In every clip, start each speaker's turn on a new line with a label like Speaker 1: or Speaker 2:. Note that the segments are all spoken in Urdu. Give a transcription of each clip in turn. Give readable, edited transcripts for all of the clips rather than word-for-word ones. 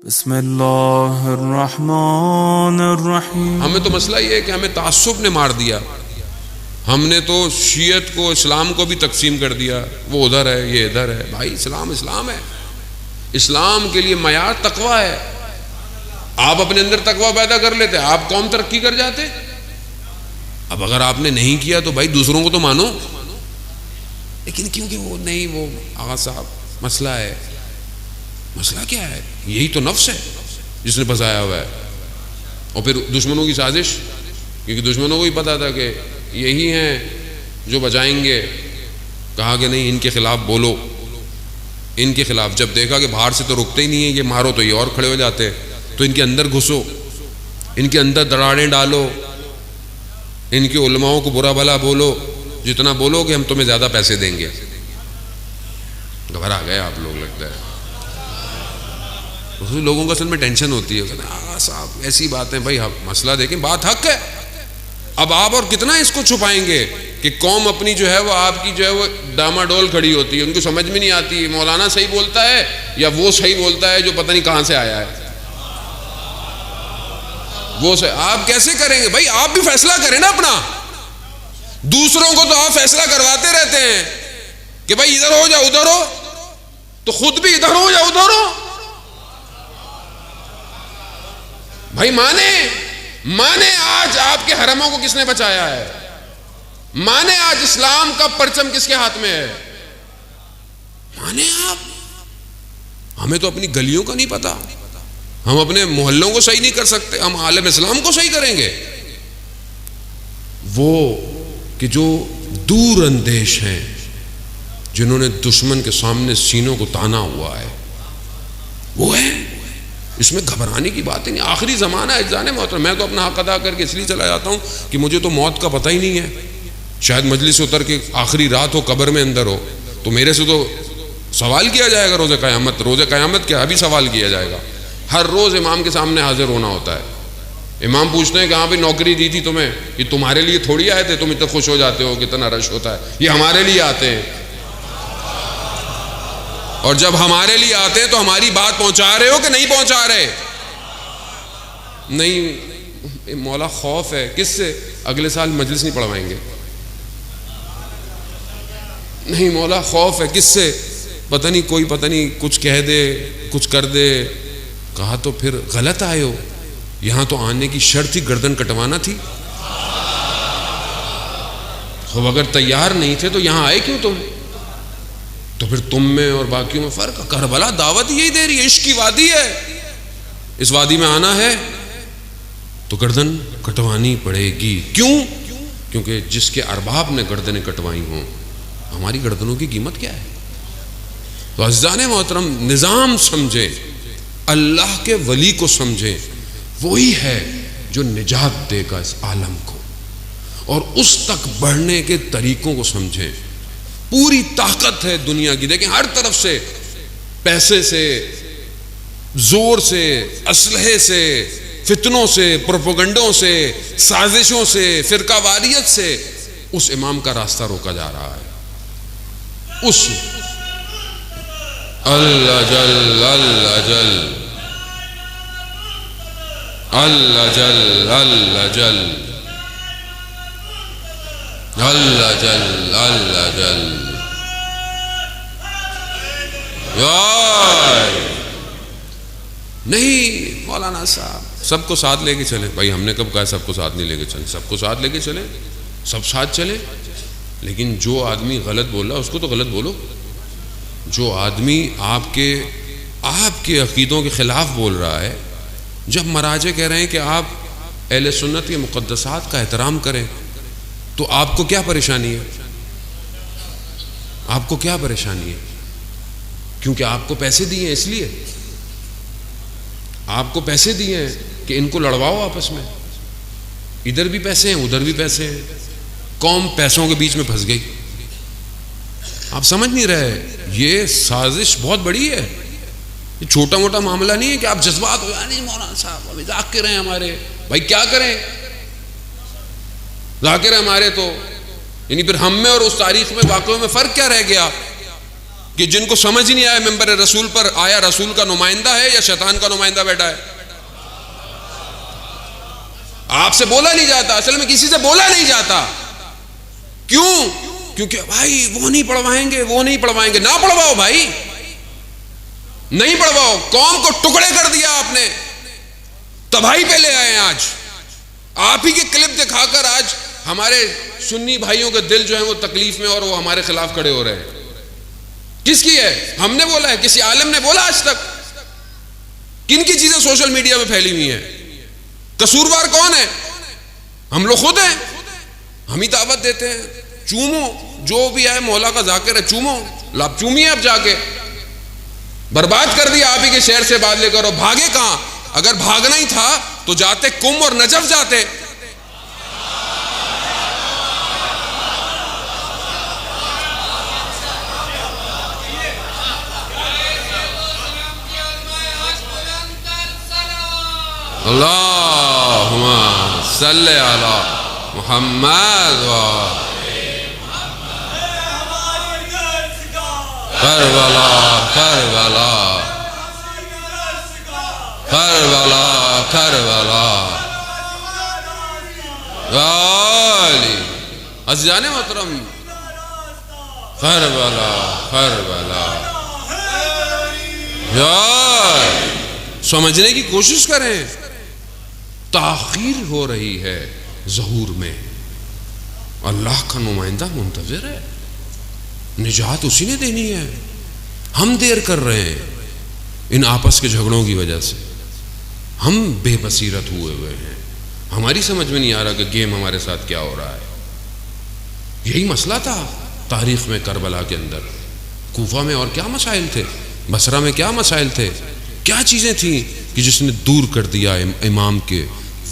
Speaker 1: بسم اللہ الرحمن الرحیم۔
Speaker 2: ہمیں تو مسئلہ یہ ہے کہ ہمیں تعصب نے مار دیا، ہم نے تو شیعت کو اسلام کو بھی تقسیم کر دیا، وہ ادھر ہے یہ ادھر ہے۔ بھائی اسلام اسلام ہے، اسلام کے لیے معیار تقوی ہے۔ آپ اپنے اندر تقوی پیدا کر لیتے آپ قوم ترقی کر جاتے۔ اب اگر آپ نے نہیں کیا تو بھائی دوسروں کو تو مانو، لیکن کیونکہ وہ نہیں، وہ آغا صاحب مسئلہ ہے۔ مسئلہ کیا ہے؟ یہی تو نفس ہے جس نے پھنسایا ہوا ہے، اور پھر دشمنوں کی سازش، کیونکہ دشمنوں کو ہی پتا تھا کہ یہی ہیں جو بچائیں گے۔ کہا کہ نہیں، ان کے خلاف بولو، ان کے خلاف۔ جب دیکھا کہ باہر سے تو رکتے ہی نہیں ہیں، یہ مارو تو یہ اور کھڑے ہو جاتے، تو ان کے اندر گھسو، ان کے اندر دراڑیں ڈالو، ان کے علماؤں کو برا بھلا بولو، جتنا بولو کہ ہم تمہیں زیادہ پیسے دیں گے۔ گھبرا گئے آپ لوگ، لگتا ہے لوگوں کو اصل میں ٹینشن ہوتی ہے۔ آغا صاحب ایسی باتیں، بھائی مسئلہ دیکھیں، بات حق ہے۔ اب آپ اور کتنا اس کو چھپائیں گے کہ قوم اپنی جو ہے وہ آپ کی جو ہے وہ ڈاماڈول کھڑی ہوتی ہے، ان کو سمجھ میں نہیں آتی مولانا صحیح بولتا ہے یا وہ صحیح بولتا ہے جو پتہ نہیں کہاں سے آیا ہے۔ وہ آپ کیسے کریں گے؟ بھائی آپ بھی فیصلہ کریں نا اپنا، دوسروں کو تو آپ فیصلہ کرواتے رہتے ہیں کہ بھائی ادھر ہو جا ادھر ہو، تو خود بھی ادھر ہو جا ادھر ہو۔ بھائی مانے آج آپ کے حرموں کو کس نے بچایا ہے؟ مانے آج اسلام کا پرچم کس کے ہاتھ میں ہے؟ مانے آپ۔ ہمیں تو اپنی گلیوں کا نہیں پتا، ہم اپنے محلوں کو صحیح نہیں کر سکتے، ہم عالم اسلام کو صحیح کریں گے؟ وہ کہ جو دور اندیش ہیں، جنہوں نے دشمن کے سامنے سینوں کو تانا ہوا ہے، وہ ہے۔ اس میں گھبرانے کی بات ہی نہیں۔ آخری زمانہ ہے جانے محترم، میں تو اپنا حق ادا کر کے اس لیے چلا جاتا ہوں کہ مجھے تو موت کا پتہ ہی نہیں ہے۔ شاید مجلس سے اتر کے آخری رات ہو، قبر میں اندر ہو، تو میرے سے تو سوال کیا جائے گا روز قیامت۔ روز قیامت کیا ابھی سوال کیا جائے گا۔ ہر روز امام کے سامنے حاضر ہونا ہوتا ہے۔ امام پوچھتے ہیں کہ ہاں بھی نوکری دی تھی تمہیں، یہ تمہارے لیے تھوڑی آئے تھے، تم اتنا خوش ہو جاتے ہو کہ اتنا رش ہوتا ہے، یہ ہمارے لیے آتے ہیں۔ اور جب ہمارے لیے آتے ہیں تو ہماری بات پہنچا رہے ہو کہ نہیں پہنچا رہے؟ نہیں مولا خوف ہے، کس سے؟ اگلے سال مجلس نہیں پڑھوائیں گے۔ نہیں مولا خوف ہے، کس سے؟ پتہ نہیں کچھ کہہ دے، کچھ کر دے۔ کہا تو پھر غلط آئے ہو، یہاں تو آنے کی شرط ہی گردن کٹوانا تھی۔ خب اگر تیار نہیں تھے تو یہاں آئے کیوں تم؟ تو پھر تم میں اور باقیوں میں فرق۔ کربلا دعوت یہی دے رہی ہے، عشق کی وادی ہے، اس وادی میں آنا ہے تو گردن کٹوانی پڑے گی۔ کیوں؟ کیونکہ جس کے ارباب نے گردنیں کٹوائی ہوں، ہماری گردنوں کی قیمت کیا ہے؟ تو عزیزان محترم، نظام سمجھیں، اللہ کے ولی کو سمجھیں، وہی ہے جو نجات دے گا اس عالم کو، اور اس تک بڑھنے کے طریقوں کو سمجھیں۔ پوری طاقت ہے دنیا کی، دیکھیں ہر طرف سے، پیسے سے، زور سے، اسلحے سے، فتنوں سے، پروپیگنڈوں سے، سازشوں سے، فرقہ واریت سے اس امام کا راستہ روکا جا رہا ہے۔ اس اللہ جل اللہ جل اللہ جل اللہ جل اللہ جل اللہ جل نہیں مولانا صاحب سب کو ساتھ لے کے چلیں۔ بھائی ہم نے کب کہا سب کو ساتھ نہیں لے کے چلیں؟ سب کو ساتھ لے کے چلیں، سب ساتھ چلیں، لیکن جو آدمی غلط بول رہا ہے اس کو تو غلط بولو۔ جو آدمی آپ کے عقیدوں کے خلاف بول رہا ہے، جب مراجع کہہ رہے ہیں کہ آپ اہل سنت کے مقدسات کا احترام کریں، تو آپ کو کیا پریشانی ہے؟ آپ کو کیا پریشانی ہے؟ کیونکہ آپ کو پیسے دیے ہیں، اس لیے آپ کو پیسے دیے ہیں کہ ان کو لڑواؤ آپس میں۔ ادھر بھی پیسے ہیں، ادھر بھی پیسے ہیں، قوم پیسوں کے بیچ میں پھنس گئی۔ آپ سمجھ نہیں رہے، یہ سازش بہت بڑی ہے، یہ چھوٹا موٹا معاملہ نہیں ہے کہ آپ جذبات ہو نہیں مولانا صاحب ابھی ذاکر ہیں ہمارے۔ بھائی کیا کریں، ذاکر ہیں ہمارے تو، یعنی پھر ہم میں اور اس تاریخ میں واقعوں میں فرق کیا رہ گیا؟ کہ جن کو سمجھ نہیں آیا ممبر رسول پر آیا رسول کا نمائندہ ہے یا شیطان کا نمائندہ بیٹھا ہے؟ آپ سے بولا نہیں جاتا، اصل میں کسی سے بولا نہیں جاتا. کیوں؟ کیونکہ بھائی وہ نہیں پڑھوائیں گے، وہ نہیں پڑھوائیں گے. نہ پڑھواؤ بھائی، نہیں پڑھواؤ. قوم کو ٹکڑے کر دیا آپ نے، تباہی پہ لے آئے ہیں. آج آپ ہی کے کلپ دکھا کر آج ہمارے سنی بھائیوں کے دل جو ہیں وہ تکلیف میں اور وہ ہمارے خلاف کھڑے ہو رہے ہیں. کس کی ہے؟ ہم نے بولا ہے؟ کسی عالم نے بولا آج تک؟ کن کی چیزیں سوشل میڈیا میں پھیلی ہوئی ہیں؟ قصوروار کون ہے؟ ہم لوگ خود ہیں. ہم ہی دعوت دیتے ہیں. چومو، جو بھی آئے مولا کا ذاکر ہے چومو. لاب چومیے اب جا کے. برباد کر دیا آپ ہی کے شہر سے بات لے کر. اور بھاگے کہاں؟ اگر بھاگنا ہی تھا تو جاتے کم اور نجف جاتے. اللہم صلی علی محمد کربلا کربلا کربلا کربلا علی عزیزان محترم کربلا کربلا. سمجھنے کی کوشش کریں. تاخیر ہو رہی ہے ظہور میں. اللہ کا نمائندہ منتظر ہے، نجات اسی نے دینی ہے. ہم دیر کر رہے ہیں ان آپس کے جھگڑوں کی وجہ سے. ہم بے بصیرت ہوئے ہیں. ہماری سمجھ میں نہیں آ رہا کہ گیم ہمارے ساتھ کیا ہو رہا ہے. یہی مسئلہ تھا تاریخ میں کربلا کے اندر. کوفہ میں اور کیا مسائل تھے، بصرہ میں کیا مسائل تھے، کیا چیزیں تھیں کہ جس نے دور کر دیا امام کے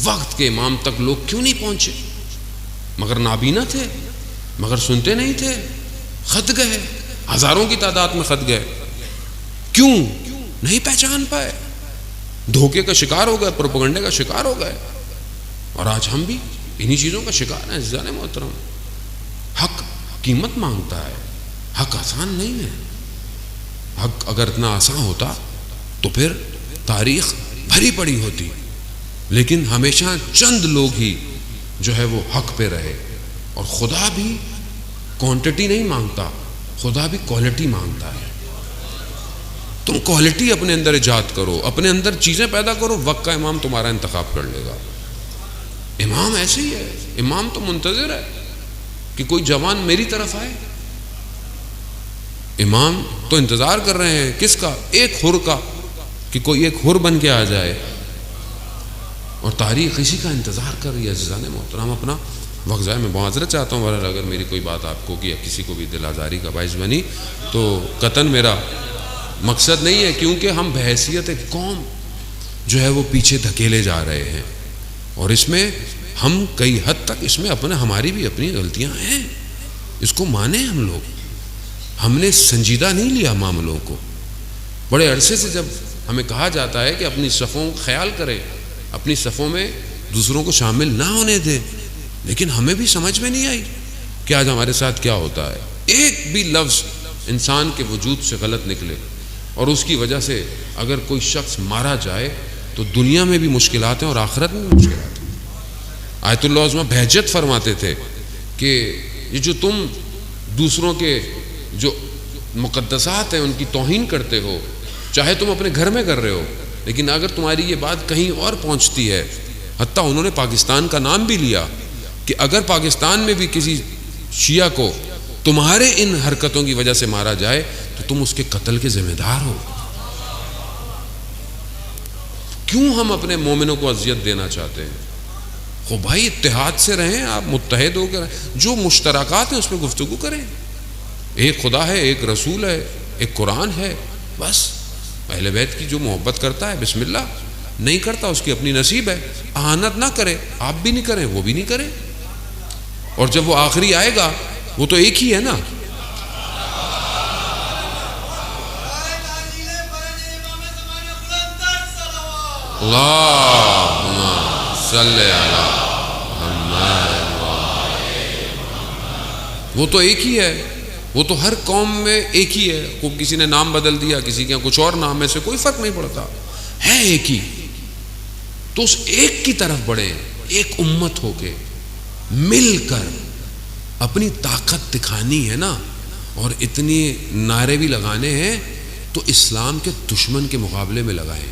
Speaker 2: وقت کے امام تک لوگ کیوں نہیں پہنچے؟ مگر نابینا تھے، مگر سنتے نہیں تھے. خط گئے، ہزاروں کی تعداد میں خط گئے. کیوں؟ نہیں پہچان پائے. دھوکے کا شکار ہو گئے، پروپیگنڈے کا شکار ہو گئے. اور آج ہم بھی انہی چیزوں کا شکار ہیں. عزیزان محترم، حق قیمت مانگتا ہے. حق آسان نہیں ہے. حق اگر اتنا آسان ہوتا تو پھر تاریخ بھری پڑی ہوتی. لیکن ہمیشہ چند لوگ ہی جو ہے وہ حق پہ رہے. اور خدا بھی کوانٹٹی نہیں مانگتا، خدا بھی کوالٹی مانگتا ہے. تم کوالٹی اپنے اندر ایجاد کرو، اپنے اندر چیزیں پیدا کرو، وقت کا امام تمہارا انتخاب کر لے گا. امام ایسے ہی ہے. امام تو منتظر ہے کہ کوئی جوان میری طرف آئے. امام تو انتظار کر رہے ہیں کس کا؟ ایک حر کا، کہ کوئی ایک حر بن کے آ جائے. اور تاریخ اسی کا انتظار کر رہی ہے. عزیزان محترم، اپنا وقت ضائع میں معذرت چاہتا ہوں. بہرحال اگر میری کوئی بات آپ کو یا کسی کو بھی دل آزاری کا باعث بنی تو قطعاً میرا مقصد نہیں ہے، کیونکہ ہم بحیثیت ایک قوم جو ہے وہ پیچھے دھکیلے جا رہے ہیں. اور اس میں ہم کئی حد تک اس میں ہماری بھی اپنی غلطیاں ہیں. اس کو مانیں. ہم لوگ ہم نے سنجیدہ نہیں لیا معاملوں کو. بڑے عرصے سے جب ہمیں کہا جاتا ہے کہ اپنی صفوں کا خیال کریں، اپنی صفوں میں دوسروں کو شامل نہ ہونے دیں، لیکن ہمیں بھی سمجھ میں نہیں آئی کہ آج ہمارے ساتھ کیا ہوتا ہے. ایک بھی لفظ انسان کے وجود سے غلط نکلے اور اس کی وجہ سے اگر کوئی شخص مارا جائے تو دنیا میں بھی مشکلات ہیں اور آخرت میں بھی مشکلات ہیں. آیت اللہ عظمہ بہجت فرماتے تھے کہ یہ جو تم دوسروں کے جو مقدسات ہیں ان کی توہین کرتے ہو، چاہے تم اپنے گھر میں کر رہے ہو، لیکن اگر تمہاری یہ بات کہیں اور پہنچتی ہے، حتیٰ انہوں نے پاکستان کا نام بھی لیا کہ اگر پاکستان میں بھی کسی شیعہ کو تمہارے ان حرکتوں کی وجہ سے مارا جائے تو تم اس کے قتل کے ذمہ دار ہو. کیوں ہم اپنے مومنوں کو اذیت دینا چاہتے ہیں؟ خو بھائی اتحاد سے رہیں، آپ متحد ہو کر جو مشترکات ہیں اس پہ گفتگو کریں. ایک خدا ہے، ایک رسول ہے، ایک قرآن ہے. بس اہل بیت کی جو محبت کرتا ہے بسم اللہ، نہیں کرتا اس کی اپنی نصیب ہے. اہانت نہ کرے، آپ بھی نہیں کریں، وہ بھی نہیں کرے. اور جب وہ آخری آئے گا وہ تو ایک ہی ہے نا. اللہم صلی علی محمد. وہ تو ایک ہی ہے. وہ تو ہر قوم میں ایک ہی ہے، کو کسی نے نام بدل دیا، کسی کے کچھ اور نام ہے، سے کوئی فرق نہیں پڑتا، ہے ایک ہی. تو اس ایک کی طرف بڑھیں، ایک امت ہو کے مل کر اپنی طاقت دکھانی ہے نا، اور اتنی نعرے بھی لگانے ہیں تو اسلام کے دشمن کے مقابلے میں لگائیں.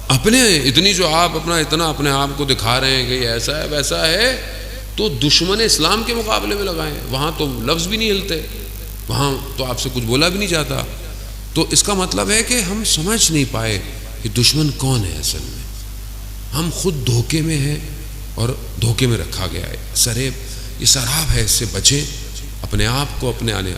Speaker 2: اپنے اتنی جو آپ اتنا اپنے آپ کو دکھا رہے ہیں کہ یہ ایسا ہے ویسا ہے، تو دشمن اسلام کے مقابلے میں لگائیں. وہاں تو لفظ بھی نہیں ہلتے، وہاں تو آپ سے کچھ بولا بھی نہیں جاتا. تو اس کا مطلب ہے کہ ہم سمجھ نہیں پائے کہ دشمن کون ہے. اصل میں ہم خود دھوکے میں ہیں اور دھوکے میں رکھا گیا ہے. یہ سراب ہے، اس سے بچیں، اپنے آپ کو اپنے آنے